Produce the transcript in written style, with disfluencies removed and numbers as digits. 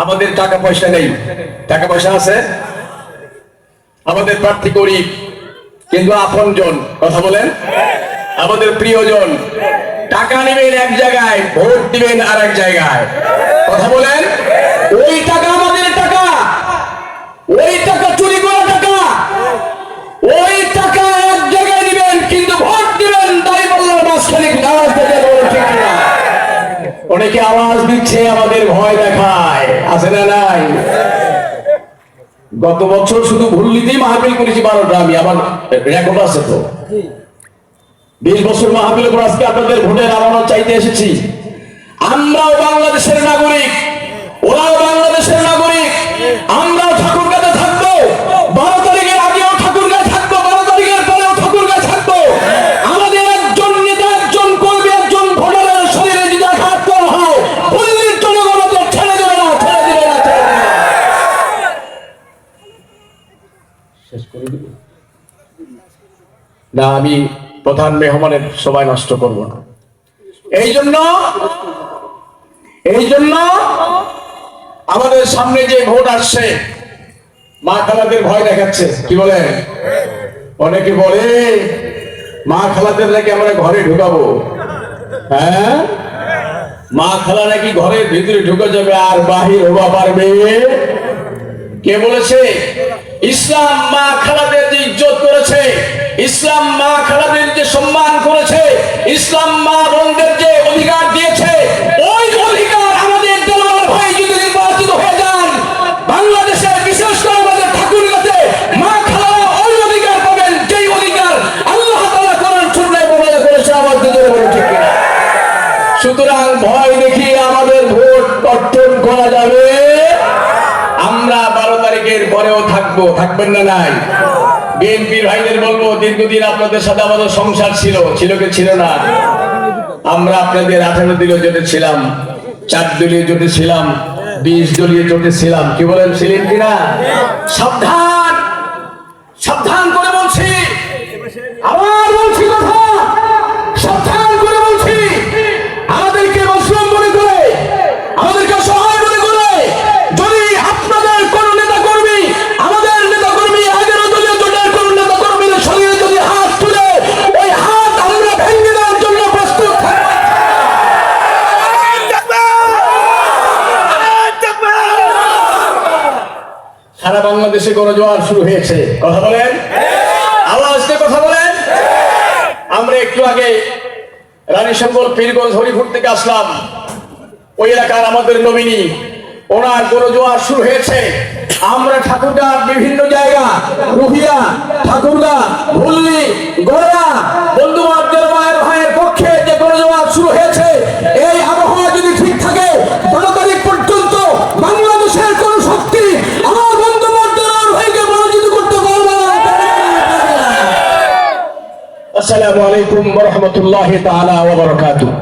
আমাদের টাকা পয়সা নেই, টাকা পয়সা আছে, আমাদের প্রার্থী গরিব কিন্তু আপনজন, কথা বলেন, আমাদের প্রিয়জন। টাকা নেবেন এক জায়গায়, ভোট দিবেন আর এক জায়গায়, কথা বলেন। ওই টাকা আমাদের টাকা, ওই টাকা চুরি করা টাকা, ওই টাকা এক জায়গায় দিবেন কিন্তু ভোট দিবেন তাই বললাম মাঝখানে আওয়াজ দিতে বলো, ঠিক না? অনেকে আওয়াজ দিচ্ছে, আমাদের ভয় দেখায়, আছে না নাই? গত বছর শুধু ভুল্লিতেই মাহফিল করেছি 12টা, আমি আমার রেকর্ড আছে তো। 20 বছর মাহফিলের পর আজকে আপনাদের ভোটের আমানত চাইতে এসেছি। আমরাও বাংলাদেশের নাগরিক, ওরাও বাংলাদেশের নাগরিক, আমরাও ঠাকুরগাঁতে থাকবো, 12 তারিখের আগেও ঠাকুরগাঁ থাকবো, 12 তারিখের পরেও ঠাকুরগাঁ থাকবো। আমাদের একজন নেতা, একজন কর্মী, একজন ভোটারের শরীরে যদি আঘাত করা হয়, পল্লীর জনগণকে ছেড়ে দেবে না, ছেড়ে দেবে না, ছেড়ে দেবে না। শেষ করে দেব না, আমি প্রধান মেহমানের সময় নষ্ট করব না। এই জন্য আমাদের সামনে যে ভোট আসছে, মা খালাদের ভয় দেখাচ্ছে, কি বলে? অনেকে বলে মা খালাদের নাকি আমরা ঘরে ঢুকাবো। হ্যাঁ, মা খালা নাকি ঘরের ভিতরে ঢুকে যাবে আর বাহির হওয়া পারবে। কে বলেছে? ইসলাম মা খালাদের যে ইজ্জত করেছে, ইসলাম মা খালাদের যে সম্মান করেছে, ইসলাম মা বোনদের যে অধিকার দিয়েছে, ওই অধিকার আমাদের দেওয়ার ভাই যদি নির্বাচিত হয়ে যান, বাংলাদেশে বিশেষ করে আমাদের ঠাকুরগাঁতে মা খালারা ওই অধিকার পাবেন যেই অধিকার আল্লাহ তাআলা কোরআন সুন্নাহয় বর্ণনা করেছে। আমার দিকে বলে ঠিক কিনা? সুতরাং ভয় দেখিয়ে আমাদের ভোট অর্জন করা যাবে। আমরা 12 তারিখের পরেও থাকবো, থাকবেন না নাই? বিএনপির ভাইদের বলবো, দীর্ঘদিন আপনাদের সাথে আমাদের সংসার ছিল, ছিল কি ছিল না? আমরা আপনাদের 18 দলীয় জোটে ছিলাম, 4 দলীয় জোটে ছিলাম, 20 দলীয় জোটে ছিলাম, কি বলেন, ছিলেন কিনা? সাবধান, সাবধান করে বলছি, আবার বলছি কথা, সাবধান করে বলছি। আমাদেরকে মুসলিম মনে করে, আমাদেরকে সহায় মনে করে যদি আপনাদের কোন নেতা কর্মী, আমাদের নেতা কর্মী, আগের দলীয় জোটের কোন নেতা কর্মীর শরীরে যদি হাত তুলে, ওই হাত আমরা ভেঙে দেওয়ার জন্য প্রস্তুত থাকবো। সারা বাংলাদেশে গণজোয়ার শুরু হয়েছে, কথা বলেন, আওয়াজ দিয়ে কথা বলেন। আমরা একটু আগে রানীশঙ্কর পীরগঞ্জ হরিপুর থেকে আসলাম, ওই এলাকার আমাদের নমিনি, ওনার গণজোয়ার শুরু হয়েছে। আমরা ঠাকুরগাঁর বিভিন্ন জায়গা, রুহিয়া, ঠাকুরগাঁ, ভুল্লি, গড়া, বন্ধু মায়ের ভাইয়ের পক্ষে যে গণজোয়ার শুরু হয়েছে, এই আবহাওয়া যদি ঠিক থাকে 12 তারিখ পর্যন্ত বাংলাদেশের কোন শক্তি আমার বন্ধু মার ভাইকে পরাজিত করতে পারবে না। আসসালামু আলাইকুম ওয়া রাহমাতুল্লাহি তাআলা ওয়া বারাকাতুহু।